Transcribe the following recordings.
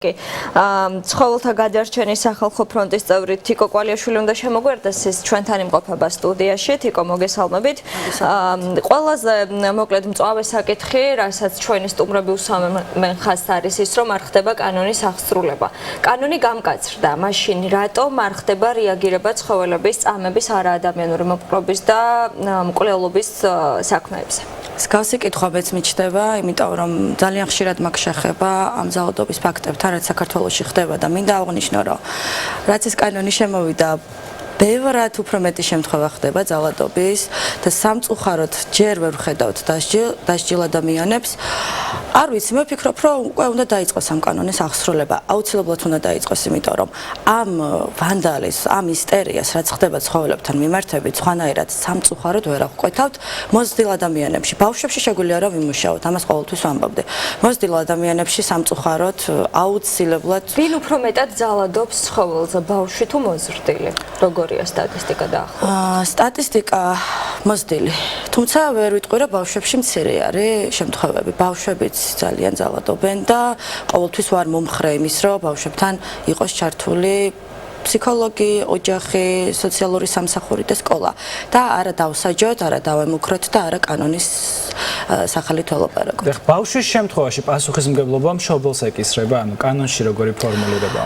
ცხოველთა გადარჩენის სახალხო ფრონტის წევრი თიკო კვალიაშვილი უნდა შემოგვერდეს ის ჩვენთან იმყოფება სტუდიაში. თიკო, მოგესალმებით. ყველაზე მოკლედ მწვავე საკითხი, რასაც ჩვენი სტუმრები უსვამენ ხაზს არის ის, რომ არ ხდება კანონის აღსრულება. კანონი გამკაცრდა, მაშინ რატომ არ ხდება რეაგირება ცხოველების, წამების, არაადამიანური მოპყრობის და მკვლელობის საქმეებზე? მსგავსი კითხვა მეც მიჩნდება, იმიტომ რომ ძალიან ხშირად მაქვს შეხება ამ ძალადობის ფაქტებთან, რაც საქართველოში ხდება და მინდა აღვნიშნო, რომ რაც ეს კანონი შემოვიდა, ბევრად უფრო მეტი შემთხვევა ხდება ძალადობის და სამწუხაროდ ჯერ ვერ ვხედავთ დასჯილ ადამიანებს. არ ვიცი, მე ვფიქრობ, რომ უკვე უნდა დაიწყოს ამ კანონის აღსრულება. აუცილებლად უნდა დაიწყოს, იმიტომ რომ ამ ვანდალიზმს, ამ ისტერიას, რაც ხდება ცხოველებთან მიმართებით, სხვანაირად სამწუხაროდ ვერ აღკვეთავთ მოზრდილ ადამიანებში. ბავშვებში შეგვიძლია რომ იმუშაოთ, ამას ყოველთვის ვამბობდი. მოზრდილ ადამიანებში სამწუხაროდ აუცილებლად ვინ უფრო მეტად ძალადობს ცხოველზე, ბავშვი თუ მოზრდილი? როგორია სტატისტიკა დაახლოებით? სტატისტიკა მოზრდილი. თუმცა ვერ ვიტყვი, რომ ბავშვებში მცირე არის შემთხვევები. ბავშვებიც ძალიან ძალადობენ და ყოველთვის ვარ მომხრე იმის, რომ ბავშვებთან იყოს ჩართული ფსიქოლოგი, ოჯახი, სოციალური სამსახური და სკოლა. და არა დავსაჯოთ, არა დავემუქროთ და არა კანონის სახელით ველაპარაკოთ. ბავშვის შემთხვევაში პასუხისმგებლობა მშობელს ეკისრება, ანუ კანონში როგორი ფორმულირება?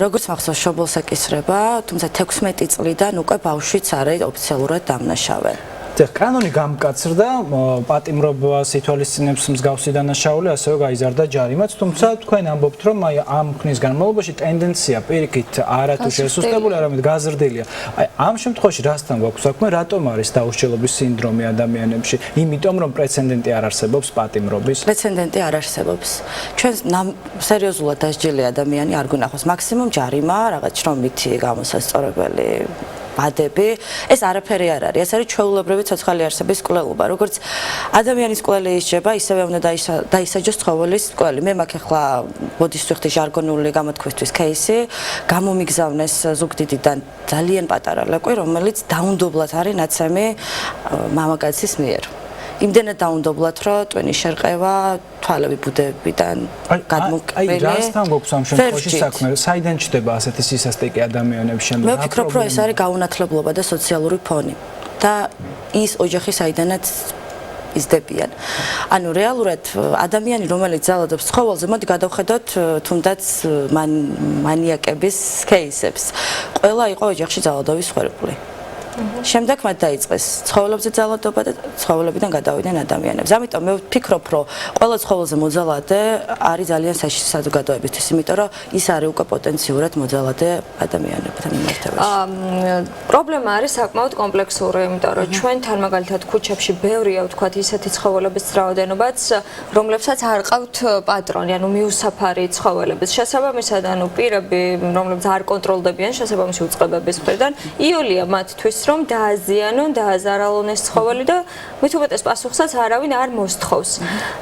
როგორც მახსოვს, მშობელს ეკისრება, თუმცა 16 წლიდან უკვე ბავშვიც არის ოფიციალურად დამნაშავე. კანონი გამკაცრდა, პატიმრობას ითვალისწინებს მსგავსი დანაშაული, ასევე გაიზარდა ჯარიმაც, თუმცა თქვენ ამბობთ, რომ ამ ხნის განმავლობაში ტენდენცია პირიქით არათუ შესუსტებული, არამედ გაზრდილია. ამ შემთხვევაში რასთან გვაქვს საქმე, რატომ არის დაუსჯელობის სინდრომი ადამიანებში? იმიტომ რომ პრეცედენტი არ არსებობს პატიმრობის? პრეცედენტი არ არსებობს. ჩვენ სერიოზულად დასჯილი ადამიანი არ გვინახავს, მაქსიმუმ ჯარიმა, რაღაც შრომითი გამოსასწორებელი ბადები, ეს არაფერი არ არის. ეს არის ჩვეულებრივი ცოცხალი არსების მკვლელობა. როგორც ადამიანის მკვლელი ისჯება, ისევე უნდა დაისაჯოს ცხოველის მკვლელი. მე მაქვს ახლა ბოდიშს ვიხდი ჟარგონული გამოთქვისთვის кейსი, გამომიგზავნეს ზუგდიდიდან ძალიან პატარა ლეკვი, რომელიც დაუნდობლად არის ნაცემი მამაკაცის მიერ. იმდენად დაუნდობლად, რომ ტვენი შერყევა, თვალები ბუდებიდან გადმოკველი. რასთან გვაქვს ამ შემთხვევაში საქმე? საიდან ჩდება ასეთი სისასტიკე ადამიანებს შემდგომ? მე ვფიქრობ, რომ ეს არის გაუნათლებლობა და სოციალური ფონი და ის ოჯახი საიდანაც იზრდებიან. ანუ რეალურად ადამიანი, რომელიც ძალადობს ცხოველზე, მოდი გადავხედოთ თუნდაც მანიაკების кейსებს. ყველა იყო ოჯახში ძალადობის მსხვერპლი. შემდეგ მათ დაიწყეს ცხოველებზე ძალადობა და ცხოველებიდან გადავიდნენ ადამიანებს. ამიტომ მე ვფიქრობ, რომ ყველა ცხოველზე მოძალადე არის ძალიან საშიში საზოგადოებისთვის, იმიტომ რომ ის არის უკვე პოტენციურად მოძალადე ადამიანებთან მიმართებაში. პრობლემა არის საკმაოდ კომპლექსური, იმიტომ რომ ჩვენთან მაგალითად ქუჩებში ბევრია ვთქვათ ისეთი ცხოველების რაოდენობაც, რომლებსაც არ ყავთ პატრონი, ანუ მიუსაფარი ცხოველების. შესაბამისად, ანუ პირები, რომლებიც არ კონტროლდებიან შესაბამისი უწყებების მხრიდან, იოლია მათთვის რომ დააზიანონ, დააზარალონ ეს ცხოველი და მით უმეტეს პასუხსაც არავინ არ მოსთხოვს.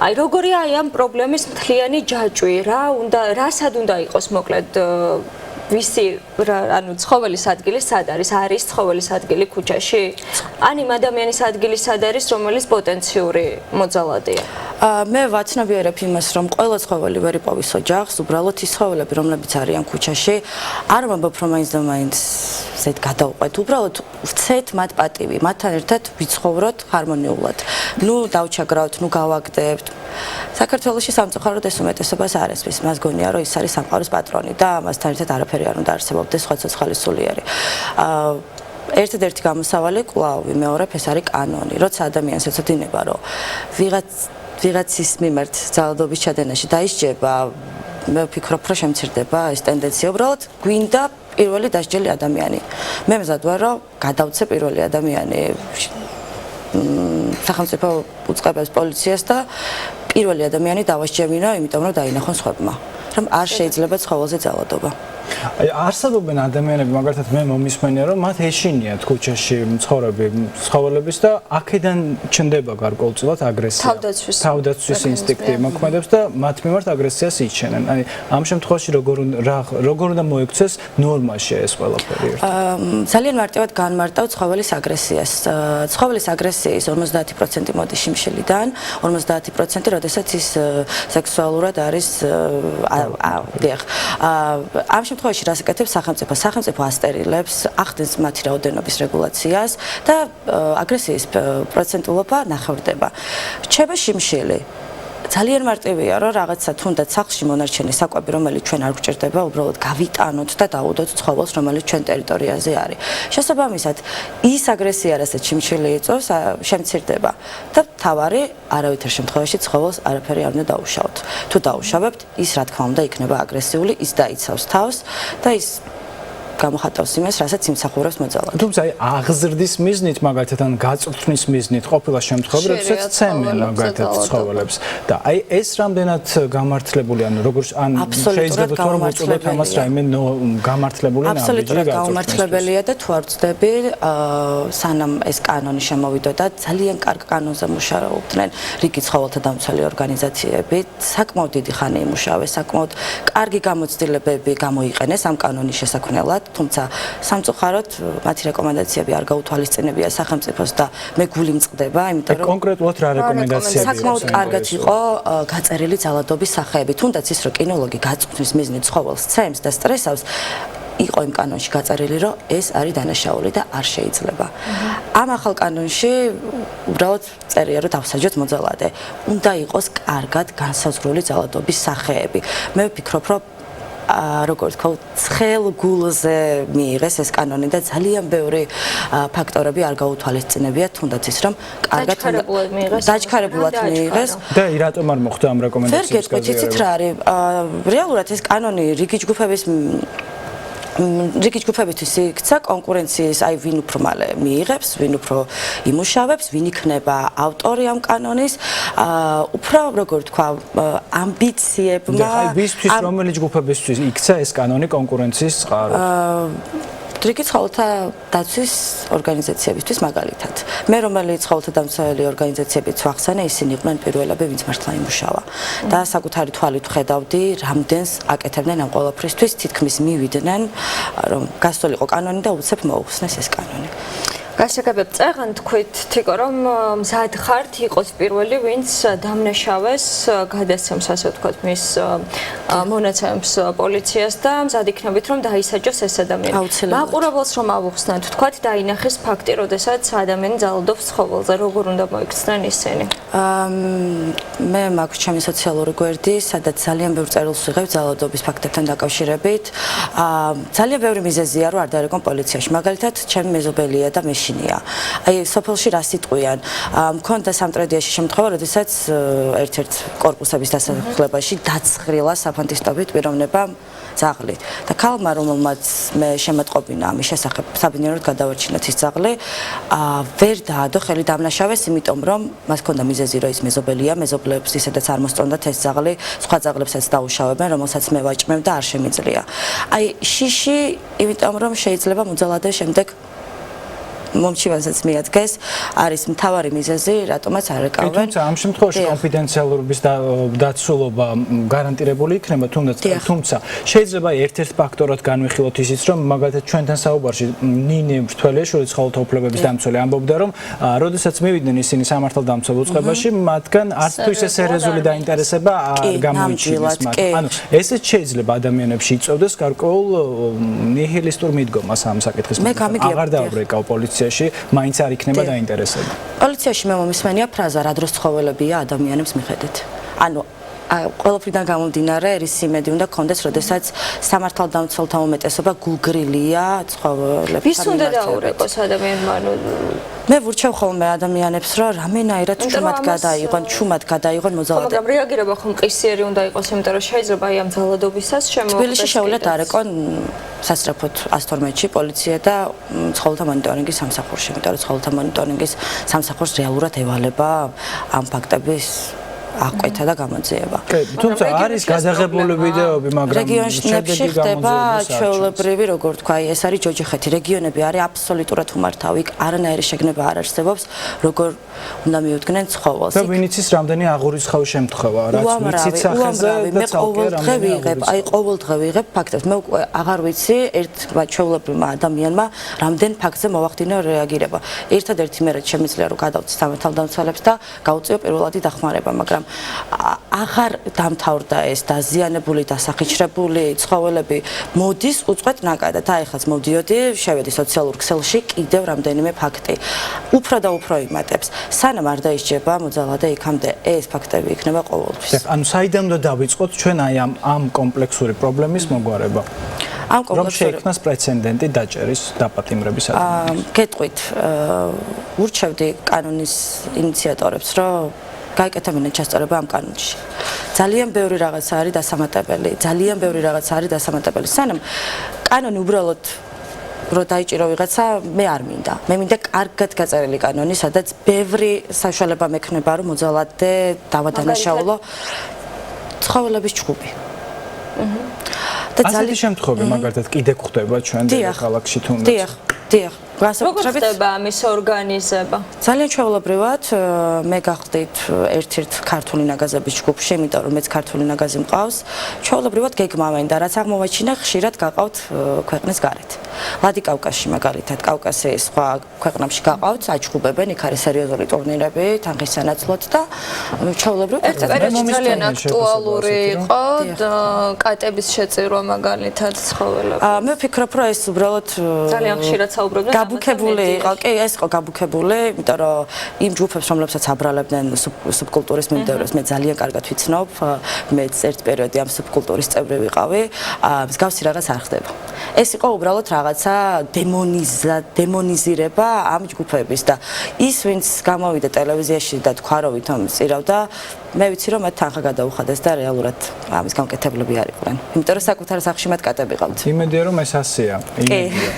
აი როგორია ამ პრობლემის მთლიანი ჯაჭვი, რასად უნდა იყოს მოკლედ ვისი ანუ ცხოველის ადგილი სად არის? არის ცხოველის ადგილი ქუჩაში? ან იმ ადამიანის ადგილი სად არის, რომელიც პოტენციური მოძალადეა? მე ვაცნობიერებ იმას, რომ ყველა ცხოველი ვერ იპოვის ოჯახს, უბრალოდ ის ცხოველები, რომლებიც არიან ქუჩაში, არ ვამბობ, რომ მაინც და მაინც ზედ გადავყვეთ, უბრალოდ ვცეთ მათ პატივი, მათთან ერთად ვიცხოვროთ ჰარმონიულად. ნუ დავჩაგრავთ, ნუ გავაგდებთ. საქართველოში სამწუხაროდ ეს უმეტესობას არ ესმის. მას გონია, რომ ის არის სამყაროს პატრონი და მასთან ერთად არაფერი არ უნდა არსებობდეს სხვა ცოცხალი სულიერი. ერთადერთი გამოსავალი კვლავ ვიმეორებ, ეს არის კანონი. როცა ადამიანს ეცოდინება, რომ ვიღაცის მიმართ ძალადობის ჩადენაში დაისჯება, მე ვფიქრობ, რომ შემცირდება ეს ტენდენცია. უბრალოდ გვინდა პირველი დასჯელი ადამიანი. მე მზად ვარ, რომ გადავცე პირველი ადამიანი სახელმწიფო უწყებებს, პოლიციას და პირველი ადამიანი დავასჯერმინო, იმიტომ რომ დაინახონ სხვებმა, რომ არ შეიძლება ცხოველზე ძალადობა. არსებობენ ადამიანები, მაგალითად მე მომისმენია, რომ მათ ეშინიათ ქუჩაში მცხოვრები ცხოველების და აქედან ჩნდება გარკვეულწილად აგრესია. თავდაცვის ინსტინქტი მოქმედებს და მათ მიმართ აგრესიას იჩენენ. აი ამ შემთხვევაში როგორ უნდა მოექცეს ნორმაში ეს ყველაფერი? ძალიან მარტივად განმარტავ ცხოველის აგრესიას. ცხოველის აგრესიის 50% მოდის შიმშილიდან, 50% როდესაც ის სექსუალურად არის ამ შემთხვევაში რას აკეთებს სახელმწიფო? სახელმწიფო ასტერილებს, ახდენს მათი რაოდენობის რეგულაციას და აგრესიის პროცენტულობა ნახევრდება. რჩება შიმშილი. ძალიან მარტივია, რომ რაღაცა თუნდაც სახლში მონარჩენი საკვები, რომელიც ჩვენ არ გვჭირდება, უბრალოდ გავიტანოთ და დავუდოთ ცხოველს, რომელიც ჩვენ ტერიტორიაზე არის. შესაბამისად, ის აგრესია, რასაც შიმშილი იწვევს, შემცირდება და თავარი არავითარ შემთხვევაში ცხოველს არაფერი არ უნდა დაუშავოთ. თუ დაუშავებთ, ის რა თქმა უნდა იქნება აგრესიული, ის დაიცავს თავს და ის გამოხატავს იმას, რასაც იმსახურებს მოძალად. თუმცა აღზრდის მიზნით, მაგალითად, ან გაწვრთნის მიზნით ყოფილა შემთხვევები, როდესაც ცემენ მაგალითად ცხოველებს და აი ეს რამდენად გამართლებული, ან როგორც ან შეიძლება თუ არ მოწოდოთ ამას რაიმე გამართლებული ნაბიჯი აბსოლუტურად გამართლებელია და თუ არ ვწდები, სანამ ეს კანონი შემოვიდოდა, ძალიან კარგ კანონზე მუშაობდნენ რიგი ცხოველთა დამცველი ორგანიზაციები, საკმაოდ დიდი ხანი იმუშავეს, საკმაოდ კარგი გამოცდილებები გამოიყენეს ამ კანონის შესაქმნელად. თუმცა სამწუხაროდ მათი რეკომენდაციები არ გაუთვალისწინებია სახელმწიფოს და მე გული მწყდება, იმიტომ რომ კონკრეტულად რა რეკომენდაციები საკმაოდ კარგად იყო გაწერილი ძალადობის სახეები, თუნდაც ის რომ კინოლოგი გაწვრთნის მიზნით ცხოველს ცემს და სტრესავს, იყო იმ კანონში გაწერილი, რომ ეს არის დანაშაული და არ შეიძლება. ამ ახალ კანონში უბრალოდ წერია, რომ დავსაჯოთ მოძალადე. უნდა იყოს კარგად განსაზღვრული ძალადობის სახეები. მე ვფიქრობ, რომ როგორც თქვა, ცხელ გულზე მიიღეს ეს კანონი და ძალიან ბევრი ფაქტორები არ გაუთვალისწინებია, თუნდაც ის რომ კარგად დაჩქარებულად მიიღეს. და რატომ არ მოხდა ამ რეკომენდაციების ვერ გეტყვით, იცით რა არის? რეალურად ეს კანონი რიგი ჯგუფებისთვის იქცა კონკურენციის, აი ვინ უფრო მალე მიიღებს, ვინ უფრო იმუშავებს, ვინ იქნება ავტორი ამ კანონის, უფრო როგორ თქვა, ამბიციებმა. აი ვისთვის რომელი ჯგუფებისთვის იქცა ეს კანონი კონკურენციის წყაროდ? რიგი ცხოველთა დაცვის ორგანიზაციებისთვის მაგალითად. მე რომელი ცხოველთა დამცველი ორგანიზაციებიც ვახსენე, ისინი იყვნენ პირველები, ვინც მართლა იმუშავა. და საკუთარი თვალით ვხედავდი, რამდენს აკეთებდნენ ამ ყველაფრისთვის, თითქმის მივიდნენ, რომ გასულიყო კანონი და უცებ მოუხსნეს ეს კანონი. გასაგებებ წეღან თქვით თიკო რომ მზად ხართ იყოს პირველი ვინც დამნაშავეს გადასცემს ასე ვთქვათ მის მონაცემს პოლიციას და მზად იქნებით რომ დაისაჯოს ეს ადამიანი. მაყურებელს რომ ავუხსნათ ვთქვათ დაინახეს ფაქტი როდესაც ადამიანი ძალადობს ცხოველზე როგორ უნდა მოიქცნენ ისინი. მე მაქვს ჩემი სოციალური გვერდი სადაც ძალიან ბევრ წერილს ვიღებ ძალადობის ფაქტებთან დაკავშირებით. ძალიან ბევრი მიზეზია რომ არ დაერეკონ პოლიციაში. მაგალითად ჩემი მეზობელია და მე აი სოფელში რა სიტყვიან მქონდა სამტრედიაში შემთხვევა როდესაც ერთ-ერთ კორპუსების დასახლებაში დაცხრილა საფანტისტობით პიროვნება ძაღლი და ქალმა რომელმაც მე შემატყობინა ამის შესახებ საბინიეროდ გადავარჩინოთ ის ძაღლი ვერ დაადო ხელი დამნაშავეს იმიტომ რომ მას ჰქონდა მიზეზი რომ ის მეზობელია მეზობლებს ისედაც არ მოსწონდათ ეს ძაღლი სხვა ძაღლებსაც დაუშავებენ რომელსაც მე ვაჭმევ და არ შემიძლია აი შიში იმიტომ რომ შეიძლება მოძალადე შემდეგ მომჩივანსაც მიადგეს არის მთავარი მიზეზი რატომაც არ ეკავენ თუმცა ამ შემთხვევაში კონფიდენციალურობის დაცულობა გარანტირებული იქნება თუმცა შეიძლება ერთ-ერთ ფაქტორად განვიხილოთ ისიც რომ მაგალითად ჩვენთან საუბარში ნინე მრთველიაშვილი ცხოველთა უფლებების დამცველი ამბობდა რომ როდესაც მივიდნენ ისინი სამართალდამცავ უწყებაში მათგან არც თუ ისე სერიოზული დაინტერესება არ გამოიჩინეს მათ ანუ ესეც შეიძლება ადამიანებში იწვევდეს გარკვეულ ნიჰილისტურ მიდგომას ამ საკითხის შესახებ აღარ დააბრეკავ პოლიცია მაინც არ იქნება დაინტერესება. პოლიციაში მე მომისმენია ფრაზა რა დროს ცხოველებია ადამიანებს მიხედეთ. ანუ ყველაფრიდან გამომდინარე ერის იმედი უნდა გქონდეს, როდესაც სამართალდამცველთა უმეტესობა გულგრილია ცხოველებთან. ვის უნდა დაურეკოს ადამიანმა? მე ვურჩევ ხოლმე ადამიანებს, რომ რამენაირად ჩუმად გადაიღონ მოძალადე. მაგრამ რეაგირება ხომ ყისიერი უნდა იყოს, იმიტომ რომ შეიძლება აი ამ ძალადობისას შემოხდეს. თბილისში შეუძლია დაარეკონ სასწრაფოდ 112-ში პოლიცია და ცხოველთა მონიტორინგის სამსახურში, იმიტომ რომ ცხოველთა მონიტორინგის სამსახურს რეალურად ევალება ამ ფაქტების აღკვეთა და გამოძიება. თუმცა არის გადაღებული ვიდეოები, მაგრამ რეგიონებში ხდება ჩვეულებრივი, როგორ თქვა, ეს არის ჯოჯოხეთი. რეგიონები არის აბსოლუტურად უმართავი, არანაირი შეგნება არ არსებობს, როგორ უნდა მიუდგნენ ცხოველს. და ვინ იცის რამდენი აღურიცხავი შემთხვევა, რაც ვიცით სახეზე და ცალკე რამე ყოველ დღე ვიღებ ფაქტებს. მე უკვე აღარ ვიცი ერთმა ჩვეულებრივმა ადამიანმა რამდენ ფაქტზე მოვახდინო რეაგირება. ერთადერთი მე რაც შემიძლია რომ გადავწი სამართალდამცველებს და გავუწიო პირველადი დახმარება, მაგრამ სანამ აღარ დამთავრდა ეს დაზიანებული, დასახიჩრებული ცხოველები მოდის უწყვეტ ნაკადად. აი ხაც მოვდიოდი, შევედი სოციალურ ქსელში, კიდევ რამდენიმე ფაქტი. უფრო და უფრო იმატებს. სანამ არ დაისჯება მოძალადე იქამდე ეს ფაქტები იქნება ყოველთვის. ანუ საიდან უნდა დავიწყოთ ჩვენ აი ამ კომპლექსური პრობლემის მოგვარება? ამ რომ შეიქმნას პრეცედენტი დაჭერის დაპატიმრების ადგილას. გეტყვით, ურჩევდი კანონის ინიციატორებს, რომ გაიკეთებინათ ჩასწორება ამ კანონში. ძალიან ბევრი რაღაცა არის დასამატებელი, ძალიან ბევრი რაღაცა არის დასამატებელი. სანამ კანონი უბრალოდ რო დაიჭირო ვიღაცა, მე არ მინდა. მე მინდა კარგად გაწერილი კანონი, სადაც ბევრი საშუალება მექნება, რომ მოძალადე დავადანაშაულო ცხოველების ჯგუფი. ასეთი შემთხვევები მაგალითად კიდე გვხდება ჩვენ ქალაქში თუნდაც. დიახ. როგორ ხდება ამის ორგანიზება? ძალიან ჩვეულებრივად მე გახდით ერთ-ერთ ქართული ნაგაზების ჯგუფში, იმიტომ რომ მეც ქართული ნაგაზი მყავს. ჩვეულებრივად გეგმავენ და რაც აღმოვაჩინა, ხშირად გაყავთ ქვეყნის გარეთ. ვადიკავკაზში მაგალითად, კავკასიის სხვა ქვეყნებში გაყავთ, აჩხუბებენ, იქ არის სერიოზული ტურნირები, თანხის სანაცვლოდ და ჩვეულებრივად ერთ პერიოდში ძალიან აქტუალური იყო კატების შეწირვა მაგალითად ცხოველებს. მე ვფიქრობ, რომ ეს უბრალოდ ძალიან ხშირად საუბრობდნენ გაბუქებული იყო, კი, ეს იყო გაბუქებული, იმიტომ რომ იმ ჯგუფებს, რომლებსაც აბრალებდნენ სუბკულტურის მიმდევრებს, მე ძალიან კარგად ვიცნობ, მეც ერთ პერიოდი ამ სუბკულტურის წევრი ვიყავი, მსგავსი რაღაც არ ხდება. ეს იყო უბრალოდ რაღაცა დემონიზირება ამ ჯგუფების და ის, ვინც გამოვიდა ტელევიზიაში და თქვა, რომ ვითომ წირავდა, მე ვიცი, რომ მათ თანხა გადაუხადეს და რეალურად ამის გამკეთებლები არ იყვნენ. იმიტომ რომ საკუთარ სახლში მათ კატები ყავთ. იმედია, რომ ეს ასეა. იმედია.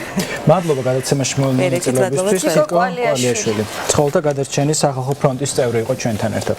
მადლობა გადაცემაში მონაწილეობისთვის, თიკო კვალიაშვილი. ცხოველთა გადარჩენის სახალხო ფრონტის წევრი იყო ჩვენთან ერთად.